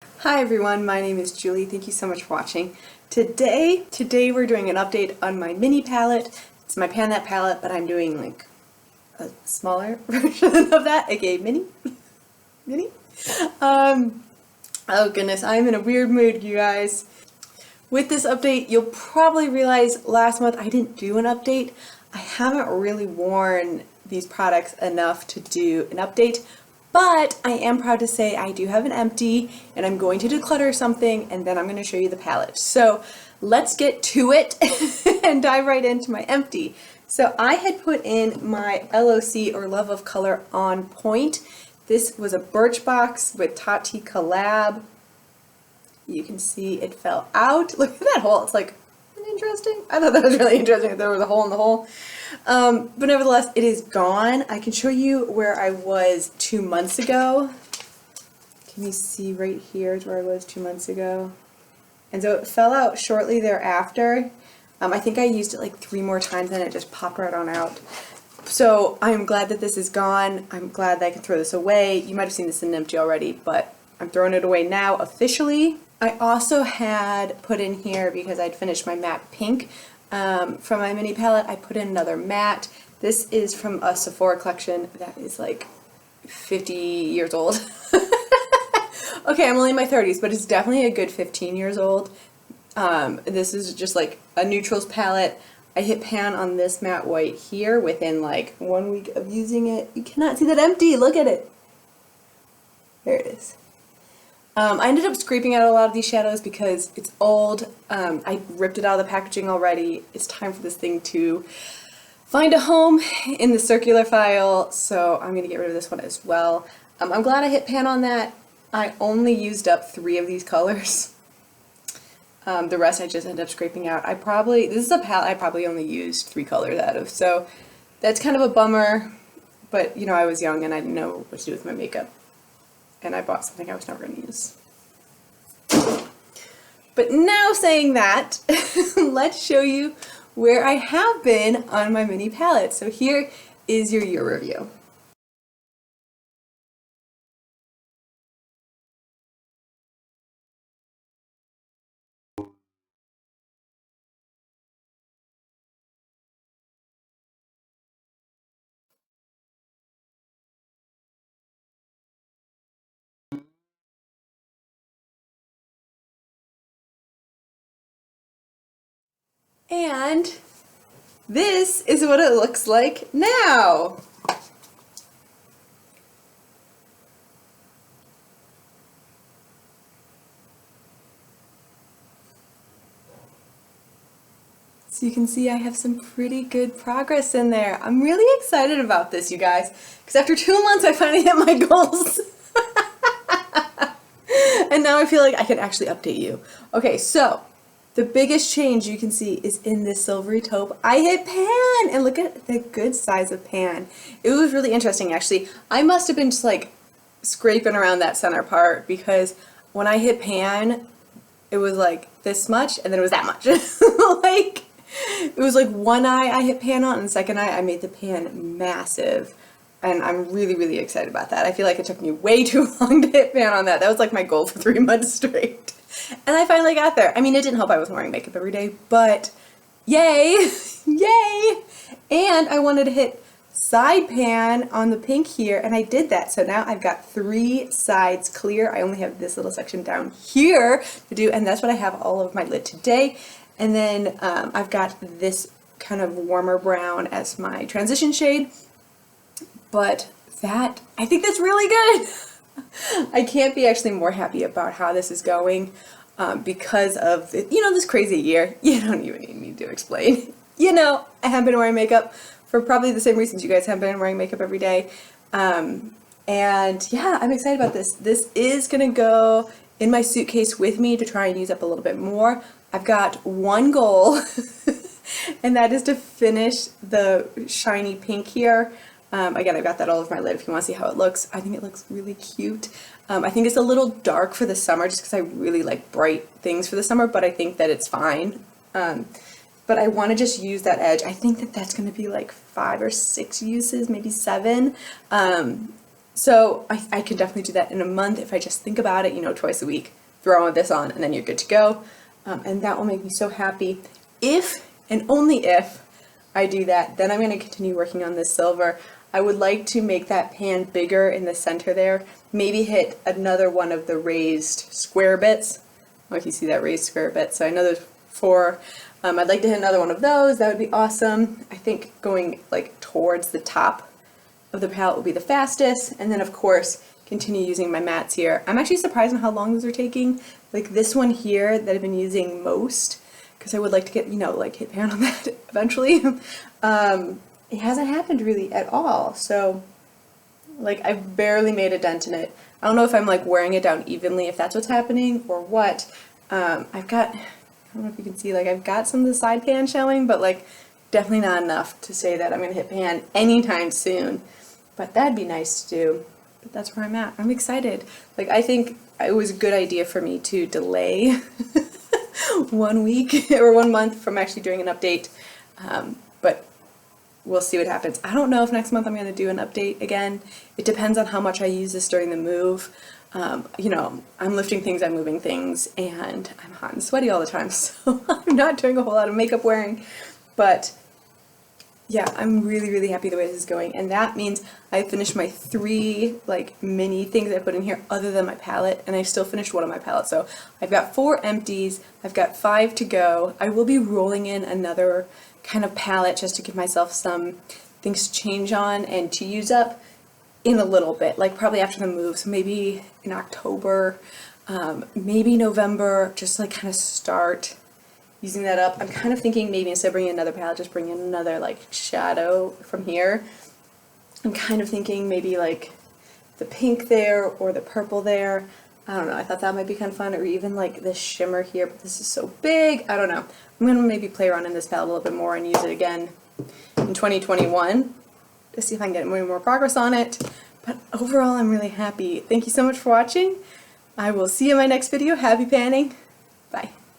Hi everyone, my name is Julie. Thank you so much for watching. Today we're doing an update on my mini palette. It's my Pan That palette, but I'm doing like a smaller version of that, aka mini. Mini? Oh goodness, I'm in a weird mood, you guys. With this update, you'll probably realize last month I didn't do an update. I haven't really worn these products enough to do an update, but I am proud to say I do have an empty, and I'm going to declutter something, and then I'm going to show you the palette. So let's get to it and dive right into my empty. So I had put in my LOC, or Love of Color, on point. This was a Birchbox with Tati collab. You can see it fell out. Look at that hole. It's like, interesting. I thought that was really interesting that there was a hole in the hole. But nevertheless, it is gone. I can show you where I was 2 months ago. Can you see right here is where I was 2 months ago? And so it fell out shortly thereafter. I think I used it like 3 more times and it just popped right on out. So I'm glad that this is gone. I'm glad that I can throw this away. You might have seen this in empty already, but I'm throwing it away now officially. I also had put in here, because I'd finished my matte pink from my mini palette, I put in another matte. This is from a Sephora collection that is like 50 years old. Okay, I'm only in my 30s, but it's definitely a good 15 years old. This is just like a neutrals palette. I hit pan on this matte white here within like 1 week of using it. You cannot see that empty, look at it. There it is. I ended up scraping out a lot of these shadows because it's old. I ripped it out of the packaging already. It's time for this thing to find a home in the circular file, so I'm going to get rid of this one as well. I'm glad I hit pan on that. I only used up 3 of these colors. The rest I just ended up scraping out. This is a palette I probably only used 3 colors out of, so that's kind of a bummer, but you know, I was young and I didn't know what to do with my makeup. And I bought something I was never going to use. But now saying that, let's show you where I have been on my mini palette. So here is your year review. And this is what it looks like now. So you can see I have some pretty good progress in there. I'm really excited about this, you guys, because after 2 months I finally hit my goals. And now I feel like I can actually update you. Okay, so the biggest change you can see is in this silvery taupe. I hit pan, and look at the good size of pan. It was really interesting, actually. I must have been just like scraping around that center part, because when I hit pan, it was like this much, and then it was that much. Like, it was like one eye I hit pan on, and the second eye I made the pan massive. And I'm really, really excited about that. I feel like it took me way too long to hit pan on that. That was like my goal for 3 months straight. And I finally got there. I mean, it didn't help I was wearing makeup every day, but yay! Yay! And I wanted to hit side pan on the pink here, and I did that. So now I've got 3 sides clear. I only have this little section down here to do, and that's what I have all of my lid today. And then I've got this kind of warmer brown as my transition shade. But that, I think that's really good. I can't be actually more happy about how this is going because of, this crazy year. You don't even need me to explain. I haven't been wearing makeup for probably the same reasons you guys have been wearing makeup every day. And yeah, I'm excited about this. This is going to go in my suitcase with me to try and use up a little bit more. I've got one goal, and that is to finish the shiny pink here. Again, I've got that all over my lid if you want to see how it looks. I think it looks really cute. I think it's a little dark for the summer just because I really like bright things for the summer, but I think that it's fine. But I want to just use that edge. I think that that's going to be like 5 or 6 uses, maybe 7. So I could definitely do that in a month if I just think about it, you know, twice a week, throw this on, and then you're good to go. And that will make me so happy. If, and only if, I do that, then I'm going to continue working on this silver. I would like to make that pan bigger in the center there, maybe hit another one of the raised square bits. I don't know if you see that raised square bit, so I know there's 4. I'd like to hit another one of those, that would be awesome. I think going like towards the top of the palette will be the fastest, and then of course continue using my mats here. I'm actually surprised on how long those are taking. Like this one here that I've been using most, because I would like to get, you know, like hit pan on that eventually. It hasn't happened really at all, so like I've barely made a dent in it. I don't know if I'm like wearing it down evenly, if that's what's happening or what. I've got, I don't know if you can see, like I've got some of the side pan showing, but like definitely not enough to say that I'm gonna hit pan anytime soon. But that'd be nice to do. But that's where I'm at. I'm excited. Like I think it was a good idea for me to delay 1 week or 1 month from actually doing an update. But we'll see what happens. I don't know if next month I'm going to do an update again. It depends on how much I use this during the move. You know, I'm lifting things, I'm moving things, and I'm hot and sweaty all the time, so I'm not doing a whole lot of makeup wearing. But yeah, I'm really, really happy the way this is going, and that means I finished my 3 like mini things I put in here other than my palette, and I still finished one of my palettes. So I've got 4 empties, I've got 5 to go. I will be rolling in another kind of palette just to give myself some things to change on and to use up in a little bit, like probably after the move, so maybe in October, maybe November, just like kind of start using that up. I'm kind of thinking maybe instead of bringing another palette, just bring in another like shadow from here. I'm kind of thinking maybe like the pink there or the purple there. I don't know, I thought that might be kind of fun, or even like this shimmer here, but this is so big, I don't know. I'm going to maybe play around in this palette a little bit more and use it again in 2021 to see if I can get more progress on it. But overall, I'm really happy. Thank you so much for watching. I will see you in my next video. Happy panning. Bye.